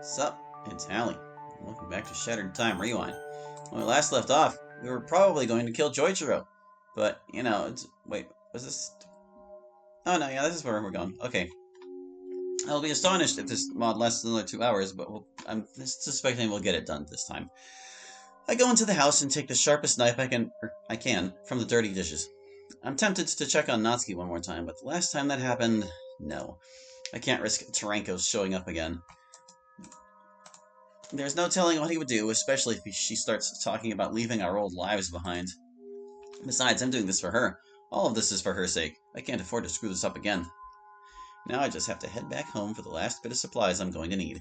Sup? It's Hallie. Welcome back to Shattered Time Rewind. When we last left off, we were probably going to kill Joichiro. But, it's... Wait, was this... Oh, no, yeah, this is where we're going. Okay. I'll be astonished if this mod lasts another 2 hours, but I'm suspecting we'll get it done this time. I go into the house and take the sharpest knife I can from the dirty dishes. I'm tempted to check on Natsuki one more time, but the last time that happened, no. I can't risk Taranko showing up again. There's no telling what he would do, especially if she starts talking about leaving our old lives behind. Besides, I'm doing this for her. All of this is for her sake. I can't afford to screw this up again. Now I just have to head back home for the last bit of supplies I'm going to need.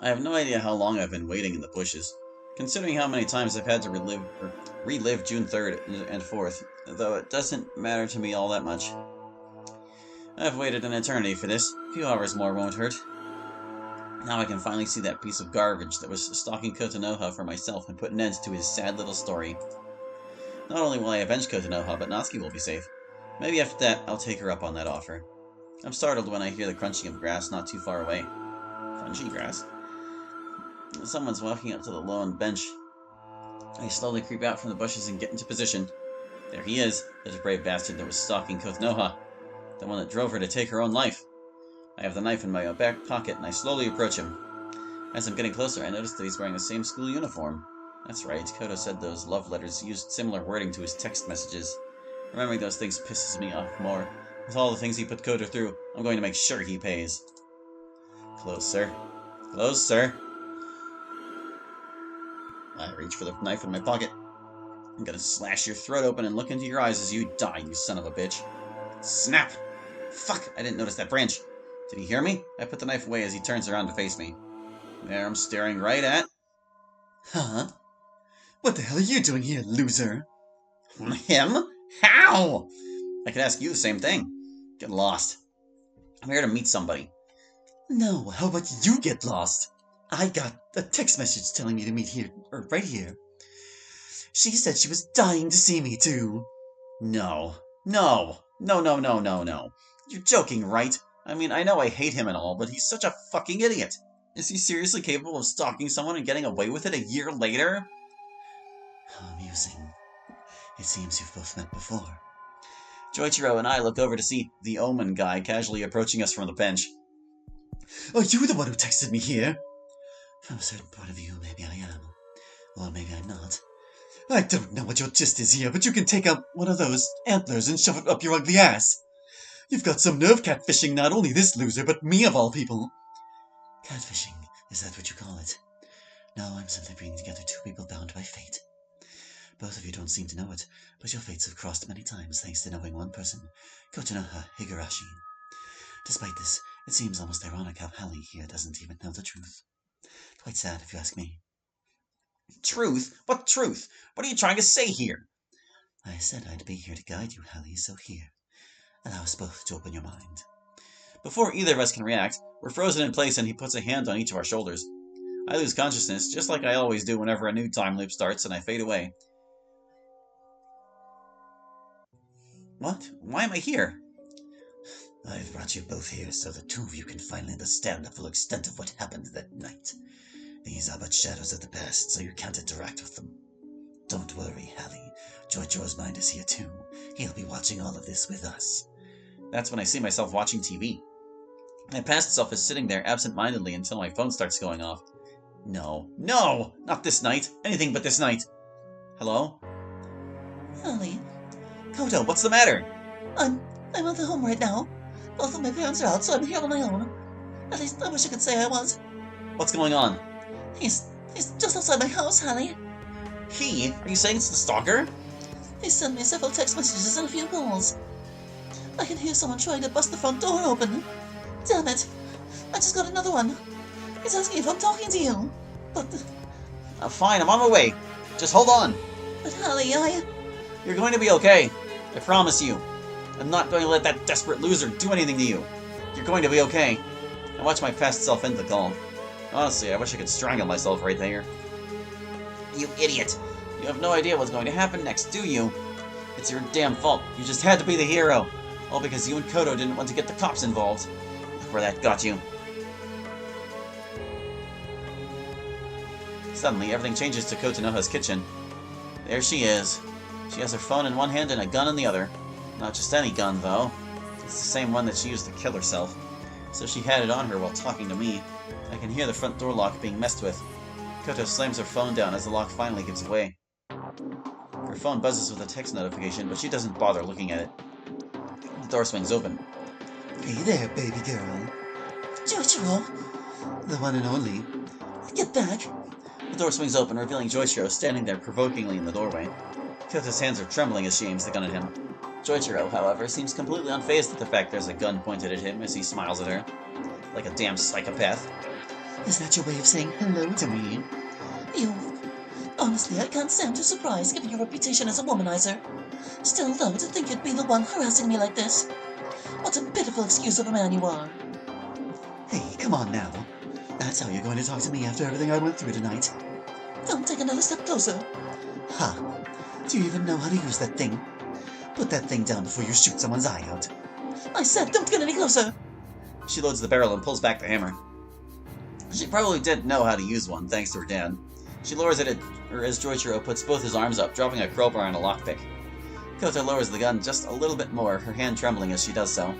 I have no idea how long I've been waiting in the bushes, considering how many times I've had to relive June 3rd and 4th, though it doesn't matter to me all that much. I've waited an eternity for this. A few hours more won't hurt. Now I can finally see that piece of garbage that was stalking Kotonoha for myself and put an end to his sad little story. Not only will I avenge Kotonoha, but Natsuki will be safe. Maybe after that, I'll take her up on that offer. I'm startled when I hear the crunching of grass not too far away. Crunchy grass? Someone's walking up to the lone bench. I slowly creep out from the bushes and get into position. There he is, the brave bastard that was stalking Kotonoha. The one that drove her to take her own life. I have the knife in my back pocket, and I slowly approach him. As I'm getting closer, I notice that he's wearing the same school uniform. That's right, Koto said those love letters used similar wording to his text messages. Remembering those things pisses me off more. With all the things he put Koto through, I'm going to make sure he pays. Closer. Closer. I reach for the knife in my pocket. I'm gonna slash your throat open and look into your eyes as you die, you son of a bitch. Snap! Fuck! I didn't notice that branch. Did he hear me? I put the knife away as he turns around to face me. There, I'm staring right at... Huh? What the hell are you doing here, loser? Him? How? I could ask you the same thing. Get lost. I'm here to meet somebody. No, how about you get lost? I got a text message telling me to meet here, or right here. She said she was dying to see me, too. No. No. No, no, no, no, no. You're joking, right? I mean, I know I hate him and all, but he's such a fucking idiot. Is he seriously capable of stalking someone and getting away with it a year later? How amusing. It seems you've both met before. Joichiro and I look over to see the Omen guy casually approaching us from the bench. Are you the one who texted me here? From a certain point of view, maybe I am. Or maybe I'm not. I don't know what your gist is here, but you can take out one of those antlers and shove it up your ugly ass. You've got some nerve catfishing not only this loser, but me of all people. Catfishing, is that what you call it? No, I'm simply bringing together two people bound by fate. Both of you don't seem to know it, but your fates have crossed many times thanks to knowing one person, Kotonoha Higurashi. Despite this, it seems almost ironic how Hallie here doesn't even know the truth. Quite sad, if you ask me. Truth? What truth? What are you trying to say here? I said I'd be here to guide you, Hallie, so here. Allow us both to open your mind. Before either of us can react, we're frozen in place and he puts a hand on each of our shoulders. I lose consciousness, just like I always do whenever a new time loop starts, and I fade away. What? Why am I here? I've brought you both here so the two of you can finally understand the full extent of what happened that night. These are but shadows of the past, so you can't interact with them. Don't worry, Hallie. Joichiro's mind is here too. He'll be watching all of this with us. That's when I see myself watching TV. My past self is sitting there absent-mindedly until my phone starts going off. No. No! Not this night! Anything but this night! Hello? Hallie? Koto, what's the matter? I'm at the home right now. Both of my parents are out, so I'm here on my own. At least I wish I could say I was. What's going on? He's just outside my house, Hallie. He? Are you saying it's the stalker? He sent me several text messages and a few calls. I can hear someone trying to bust the front door open. Damn it. I just got another one. He's asking if I'm talking to you. But... fine, I'm on my way. Just hold on. But Hallie, You're going to be okay. I promise you. I'm not going to let that desperate loser do anything to you. You're going to be okay. I watch my past self end the call. Honestly, I wish I could strangle myself right there. You idiot! You have no idea what's going to happen next, do you? It's your damn fault. You just had to be the hero. All because you and Koto didn't want to get the cops involved. Look where that got you. Suddenly, everything changes to Kotonoha's kitchen. There she is. She has her phone in one hand and a gun in the other. Not just any gun, though. It's the same one that she used to kill herself. So she had it on her while talking to me. I can hear the front door lock being messed with. Koto slams her phone down as the lock finally gives way. Her phone buzzes with a text notification, but she doesn't bother looking at it. The door swings open. Hey there, baby girl. Joichiro! The one and only. Get back! The door swings open, revealing Joichiro standing there provokingly in the doorway. Koto's hands are trembling as she aims the gun at him. Joichiro, however, seems completely unfazed at the fact there's a gun pointed at him as he smiles at her. Like a damn psychopath. Is that your way of saying hello to me? You... Honestly, I can't say I'm too surprised given your reputation as a womanizer. Still, though, to think you'd be the one harassing me like this. What a pitiful excuse of a man you are. Hey, come on now. That's how you're going to talk to me after everything I went through tonight. Don't take another step closer. Ha! Do you even know how to use that thing? Put that thing down before you shoot someone's eye out. I said don't get any closer. She loads the barrel and pulls back the hammer. She probably did know how to use one, thanks to her dad. She lowers it as Joichiro puts both his arms up, dropping a crowbar on a lockpick. Koto lowers the gun just a little bit more, her hand trembling as she does so.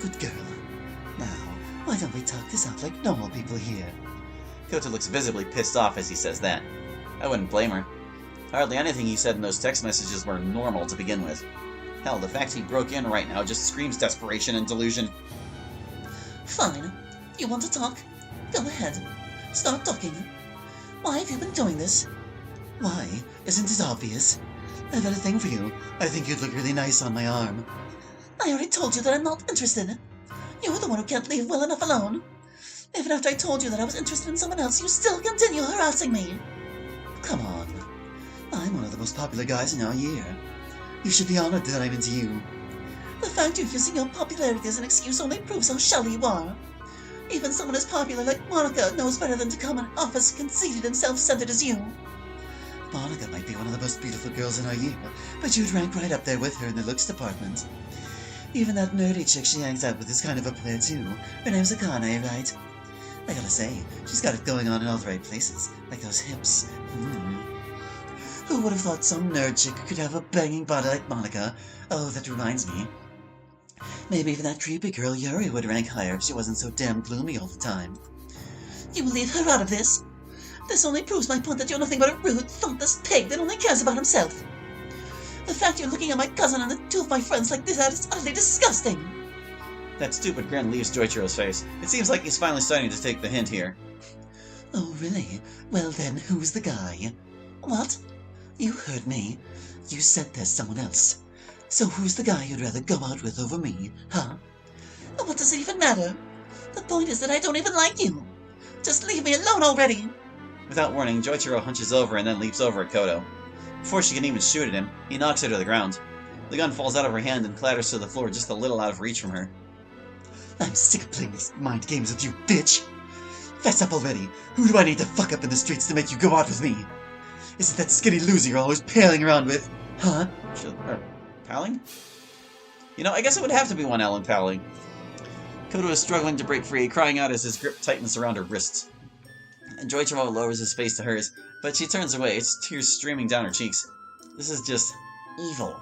Good girl. Now, why don't we talk this out like normal people here? Koto looks visibly pissed off as he says that. I wouldn't blame her. Hardly anything he said in those text messages were normal to begin with. Hell, the fact he broke in right now just screams desperation and delusion. Fine. You want to talk? Go ahead. Start talking. Why have you been doing this? Why? Isn't it obvious? I've got a thing for you. I think you'd look really nice on my arm. I already told you that I'm not interested. You're the one who can't leave well enough alone. Even after I told you that I was interested in someone else, you still continue harassing me. Come on. I'm one of the most popular guys in our year. You should be honored that I'm into you. The fact you're using your popularity as an excuse only proves how shallow you are. Even someone as popular like Monica knows better than to come off as conceited and self-centered as you. Monica might be one of the most beautiful girls in our year, but you'd rank right up there with her in the looks department. Even that nerdy chick she hangs out with is kind of a player too. Her name's Akane, right? I gotta say, she's got it going on in all the right places, like those hips. Who would have thought some nerd chick could have a banging body like Monica? Oh, that reminds me. Maybe even that creepy girl Yuri would rank higher if she wasn't so damn gloomy all the time. You will leave her out of this? This only proves my point that you're nothing but a rude, thoughtless pig that only cares about himself. The fact you're looking at my cousin and the two of my friends like this is utterly disgusting. That stupid grin leaves Joichiro's face. It seems like he's finally starting to take the hint here. Oh, really? Well then, who's the guy? What? You heard me. You said there's someone else. So who's the guy you'd rather go out with over me, huh? What does it even matter? The point is that I don't even like you. Just leave me alone already. Without warning, Joichiro hunches over and then leaps over at Koto. Before she can even shoot at him, he knocks her to the ground. The gun falls out of her hand and clatters to the floor just a little out of reach from her. I'm sick of playing these mind games with you, bitch! Fess up already! Who do I need to fuck up in the streets to make you go out with me? Is it that skinny loser you're always paling around with? Huh? Palling? You know, I guess it would have to be one Ellen Palling. Koto is struggling to break free, crying out as his grip tightens around her wrists. And Joichiro lowers his face to hers, but she turns away, tears streaming down her cheeks. This is just evil.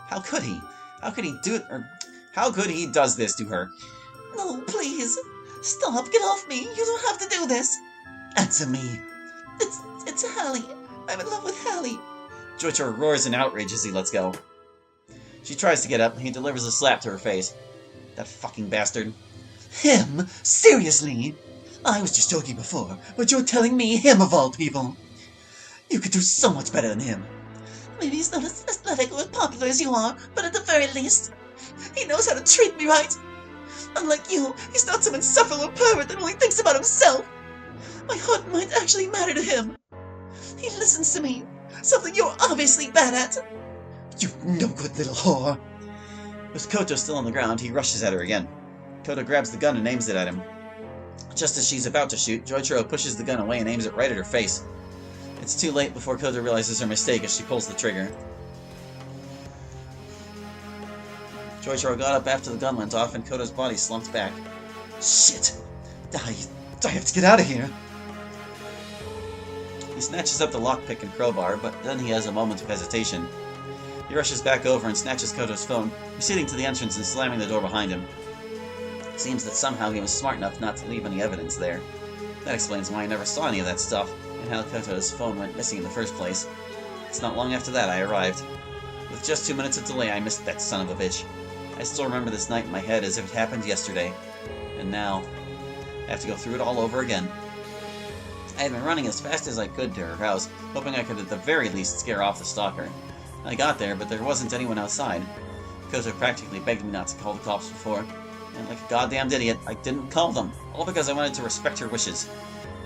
How could he? How could he do it? Or how could he does this to her? No, please. Stop. Get off me. You don't have to do this. Answer me. It's Hallie. I'm in love with Hallie. Joichiro roars in outrage as he lets go. She tries to get up, and he delivers a slap to her face. That fucking bastard. Him? Seriously? I was just joking before, but you're telling me him of all people. You could do so much better than him. Maybe he's not as athletic or popular as you are, but at the very least, he knows how to treat me right. Unlike you, he's not some insufferable pervert that only thinks about himself. My heart might actually matter to him. He listens to me, something you're obviously bad at. You no-good little whore. With Koto still on the ground, he rushes at her again. Koto grabs the gun and aims it at him. Just as she's about to shoot, Joichiro pushes the gun away and aims it right at her face. It's too late before Koto realizes her mistake as she pulls the trigger. Joichiro got up after the gun went off, and Koto's body slumped back. Shit! I have to get out of here! He snatches up the lockpick and crowbar, but then he has a moment of hesitation. He rushes back over and snatches Koto's phone, proceeding to the entrance and slamming the door behind him. It seems that somehow he was smart enough not to leave any evidence there. That explains why I never saw any of that stuff, and how Koto's phone went missing in the first place. It's not long after that I arrived. With just 2 minutes of delay, I missed that son of a bitch. I still remember this night in my head as if it happened yesterday. And now, I have to go through it all over again. I had been running as fast as I could to her house, hoping I could at the very least scare off the stalker. I got there, but there wasn't anyone outside. Koto practically begged me not to call the cops before, and like a goddamn idiot, I didn't call them, all because I wanted to respect her wishes.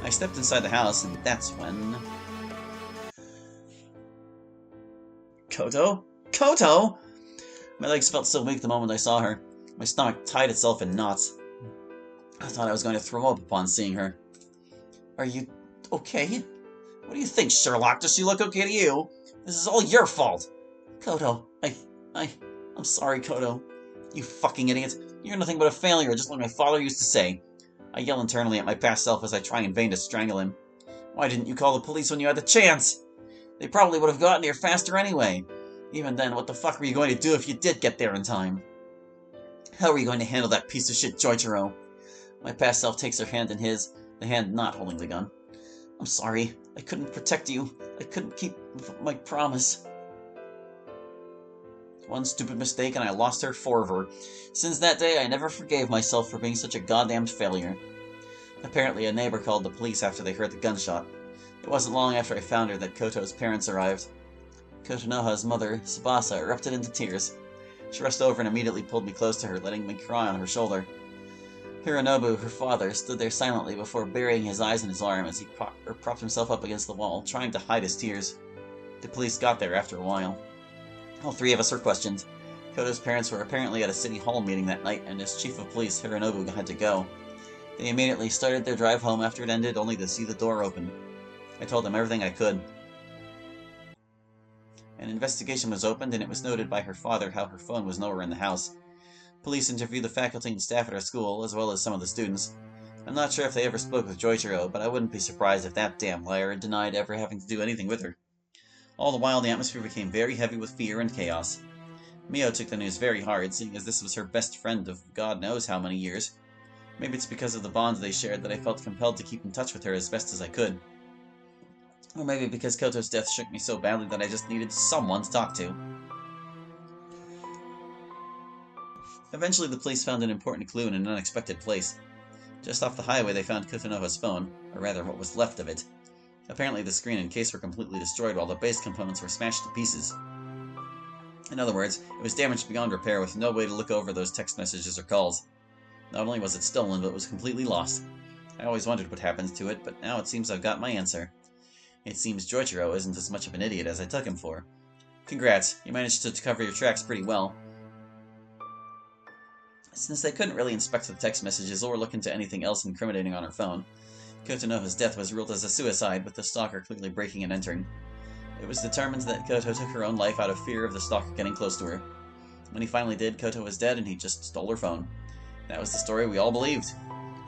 I stepped inside the house, and that's when... Koto? Koto! My legs felt so weak the moment I saw her. My stomach tied itself in knots. I thought I was going to throw up upon seeing her. Are you okay? What do you think, Sherlock? Does she look okay to you? This is all your fault! Koto, I'm sorry, Koto. You fucking idiot. You're nothing but a failure, just like my father used to say. I yell internally at my past self as I try in vain to strangle him. Why didn't you call the police when you had the chance? They probably would have gotten here faster anyway. Even then, what the fuck were you going to do if you did get there in time? How are you going to handle that piece of shit, Joichiro? My past self takes her hand in his, the hand not holding the gun. I'm sorry. I couldn't protect you. I couldn't keep my promise. One stupid mistake and I lost her forever. Since that day, I never forgave myself for being such a goddamned failure. Apparently, a neighbor called the police after they heard the gunshot. It wasn't long after I found her that Koto's parents arrived. Kotonoha's mother, Tsubasa, erupted into tears. She rushed over and immediately pulled me close to her, letting me cry on her shoulder. Hironobu, her father, stood there silently before burying his eyes in his arm as he propped himself up against the wall, trying to hide his tears. The police got there after a while. All three of us were questioned. Koto's parents were apparently at a city hall meeting that night, and as chief of police, Hironobu had to go. They immediately started their drive home after it ended, only to see the door open. I told them everything I could. An investigation was opened, and it was noted by her father how her phone was nowhere in the house. Police interviewed the faculty and staff at our school, as well as some of the students. I'm not sure if they ever spoke with Joichiro, but I wouldn't be surprised if that damn liar had denied ever having to do anything with her. All the while, the atmosphere became very heavy with fear and chaos. Mio took the news very hard, seeing as this was her best friend of God knows how many years. Maybe it's because of the bond they shared that I felt compelled to keep in touch with her as best as I could. Or maybe because Koto's death shook me so badly that I just needed someone to talk to. Eventually, the police found an important clue in an unexpected place. Just off the highway, they found Kotonoha's phone, or rather, what was left of it. Apparently, the screen and case were completely destroyed while the base components were smashed to pieces. In other words, it was damaged beyond repair with no way to look over those text messages or calls. Not only was it stolen, but it was completely lost. I always wondered what happened to it, but now it seems I've got my answer. It seems Joichiro isn't as much of an idiot as I took him for. Congrats, you managed to cover your tracks pretty well. Since they couldn't really inspect the text messages or look into anything else incriminating on her phone, Kotonoha's death was ruled as a suicide, with the stalker clearly breaking and entering. It was determined that Koto took her own life out of fear of the stalker getting close to her. When he finally did, Koto was dead and he just stole her phone. That was the story we all believed.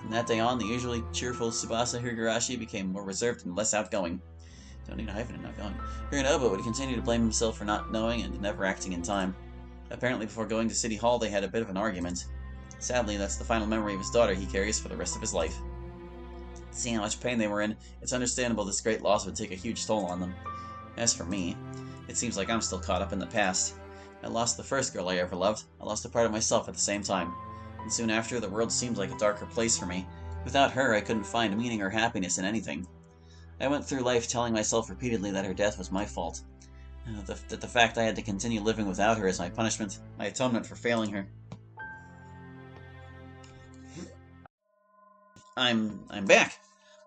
From that day on, the usually cheerful Tsubasa Higurashi became more reserved and less outgoing. Don't need a hyphen in outgoing. Hironobu would continue to blame himself for not knowing and never acting in time. Apparently, before going to City Hall, they had a bit of an argument. Sadly, that's the final memory of his daughter he carries for the rest of his life. Seeing how much pain they were in, it's understandable this great loss would take a huge toll on them. As for me, it seems like I'm still caught up in the past. I lost the first girl I ever loved. I lost a part of myself at the same time. And soon after, the world seemed like a darker place for me. Without her, I couldn't find meaning or happiness in anything. I went through life telling myself repeatedly that her death was my fault. That the fact I had to continue living without her is my punishment, my atonement for failing her. I'm back.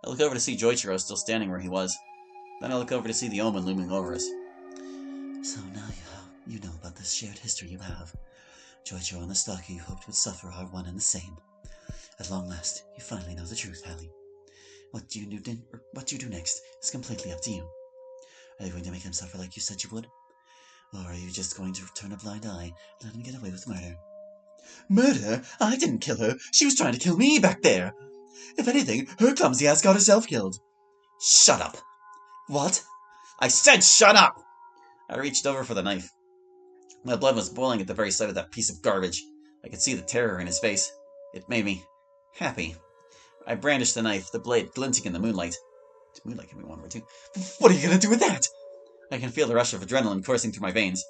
I look over to see Joichiro still standing where he was. Then I look over to see the omen looming over us. So now you know about this shared history you have. Joichiro and the stalker you hoped would suffer are one and the same. At long last, you finally know the truth, Hallie. What you do next is completely up to you. Are you going to make him suffer like you said you would? Or are you just going to turn a blind eye and let him get away with murder? Murder? I didn't kill her. She was trying to kill me back there. If anything, her clumsy ass got herself killed. Shut up. What? I said shut up! I reached over for the knife. My blood was boiling at the very sight of that piece of garbage. I could see the terror in his face. It made me happy. I brandished the knife, the blade glinting in the moonlight. Moonlight can be one word too. What are you gonna do with that? I can feel the rush of adrenaline coursing through my veins.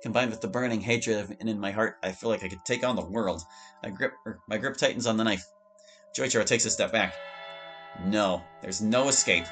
Combined with the burning hatred in my heart, I feel like I could take on the world. My grip tightens on the knife. Joichiro takes a step back. No, there's no escape.